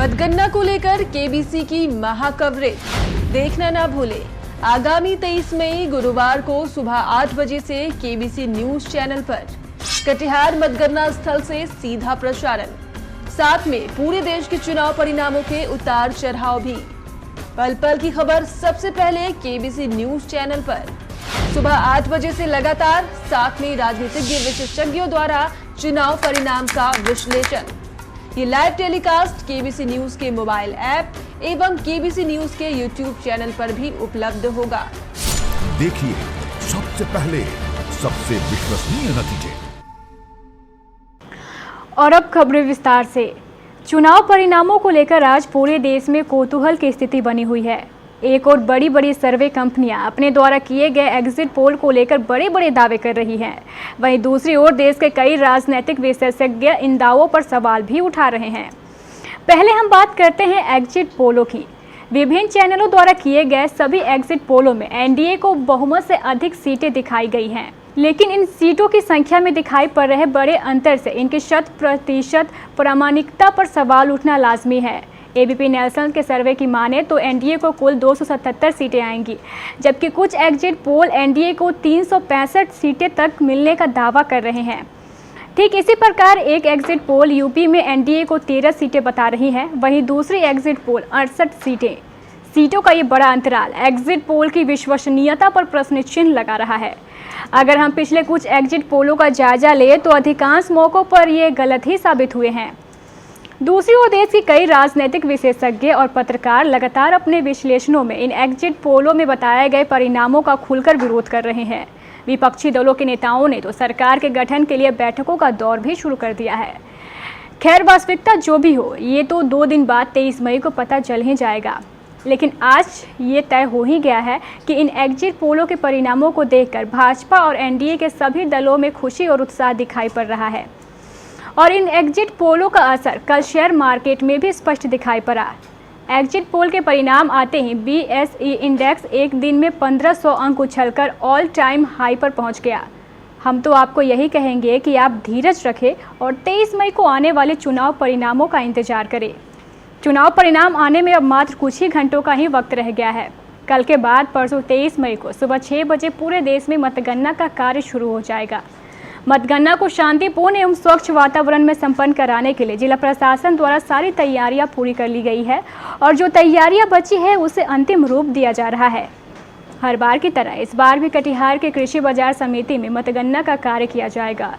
मतगणना को लेकर केबीसी की महा कवरेज देखना ना भूले। आगामी 23 मई गुरुवार को सुबह 8 बजे से केबीसी न्यूज चैनल पर कटिहार मतगणना स्थल से सीधा प्रसारण, साथ में पूरे देश के चुनाव परिणामों के उतार चढ़ाव भी। पल पल की खबर सबसे पहले केबीसी न्यूज चैनल पर सुबह 8 बजे से लगातार, साथ में राजनीतिज्ञ विशेषज्ञों द्वारा चुनाव परिणाम का विश्लेषण। ये लाइव टेलीकास्ट केबीसी न्यूज के मोबाइल ऐप एवं केबीसी न्यूज के यूट्यूब चैनल पर भी उपलब्ध होगा। देखिए सबसे पहले, सबसे विश्वसनीय नतीजे। और अब खबरें विस्तार से। चुनाव परिणामों को लेकर आज पूरे देश में कौतूहल की स्थिति बनी हुई है। एक और बड़ी सर्वे कंपनियां अपने द्वारा किए गए एग्जिट पोल को लेकर बड़े दावे कर रही हैं। वहीं दूसरी ओर देश के कई राजनीतिक विशेषज्ञ इन दावों पर सवाल भी उठा रहे हैं। पहले हम बात करते हैं एग्जिट पोलों की। विभिन्न चैनलों द्वारा किए गए सभी एग्जिट पोलों में एनडीए को बहुमत से अधिक सीटें दिखाई गई हैं, लेकिन इन सीटों की संख्या में दिखाई पड़ रहे बड़े अंतर से इनकी 100% प्रामाणिकता पर सवाल उठना लाजमी है। एबीपी नेल्सन के सर्वे की माने तो एनडीए को कुल 277 सीटें आएंगी, जबकि कुछ एग्जिट पोल एनडीए को 365 सीटें तक मिलने का दावा कर रहे हैं। ठीक इसी प्रकार एक एग्जिट पोल यूपी में एनडीए को 13 सीटें बता रही है, वहीं दूसरी एग्जिट पोल 68 सीटों का ये बड़ा अंतराल एग्जिट पोल की विश्वसनीयता पर प्रश्न चिन्ह लगा रहा है। अगर हम पिछले कुछ एग्जिट पोलों का जायजा लें तो अधिकांश मौकों पर ये गलत ही साबित हुए हैं। दूसरी ओर देश के कई राजनीतिक विशेषज्ञ और पत्रकार लगातार अपने विश्लेषणों में इन एग्जिट पोलों में बताए गए परिणामों का खुलकर विरोध कर रहे हैं। विपक्षी दलों के नेताओं ने तो सरकार के गठन के लिए बैठकों का दौर भी शुरू कर दिया है। खैर, वास्तविकता जो भी हो, ये तो 2 दिन बाद 23 मई को पता चल ही जाएगा। लेकिन आज ये तय हो ही गया है कि इन एग्जिट पोलों के परिणामों को देखकर भाजपा और एनडीए के सभी दलों में खुशी और उत्साह दिखाई पड़ रहा है। और इन एग्जिट पोलों का असर कल शेयर मार्केट में भी स्पष्ट दिखाई पड़ा। एग्जिट पोल के परिणाम आते ही बीएसई इंडेक्स एक दिन में 1500 अंक उछलकर ऑल टाइम हाई पर पहुंच गया। हम तो आपको यही कहेंगे कि आप धीरज रखें और 23 मई को आने वाले चुनाव परिणामों का इंतजार करें। चुनाव परिणाम आने में अब मात्र कुछ ही घंटों का ही वक्त रह गया है। कल के बाद परसों 23 मई को सुबह 6 बजे पूरे देश में मतगणना का कार्य शुरू हो जाएगा। मतगणना को शांतिपूर्ण एवं स्वच्छ वातावरण में संपन्न कराने के लिए जिला प्रशासन द्वारा सारी तैयारियां पूरी कर ली गई है और जो तैयारियां बची है उसे अंतिम रूप दिया जा रहा है। हर बार की तरह इस बार भी कटिहार के कृषि बाजार समिति में मतगणना का कार्य किया जाएगा।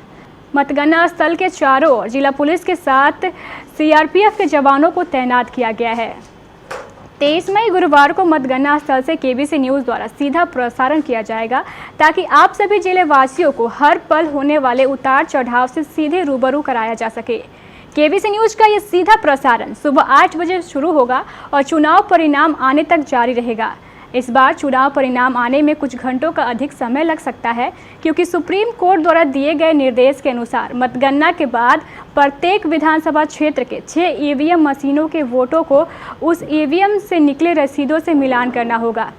मतगणना स्थल के चारों ओर जिला पुलिस के साथ सीआरपीएफ के जवानों को तैनात किया गया है। 23 मई गुरुवार को मतगणना स्थल से केबीसी न्यूज द्वारा सीधा प्रसारण किया जाएगा, ताकि आप सभी जिले वासियों को हर पल होने वाले उतार चढ़ाव से सीधे रूबरू कराया जा सके। केबीसी न्यूज का यह सीधा प्रसारण सुबह 8 बजे शुरू होगा और चुनाव परिणाम आने तक जारी रहेगा। इस बार चुनाव परिणाम आने में कुछ घंटों का अधिक समय लग सकता है, क्योंकि सुप्रीम कोर्ट द्वारा दिए गए निर्देश के अनुसार मतगणना के बाद प्रत्येक विधानसभा क्षेत्र के 6 ईवीएम मशीनों के वोटों को उस ईवीएम से निकले रसीदों से मिलान करना होगा।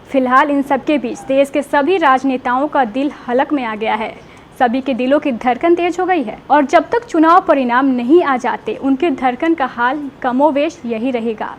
फिलहाल इन सब के बीच देश के सभी राजनेताओं का दिल हलक में आ गया है। सभी के दिलों की धड़कन तेज हो गई है और जब तक चुनाव परिणाम नहीं आ जाते उनके धड़कन का हाल कमोवेश यही रहेगा।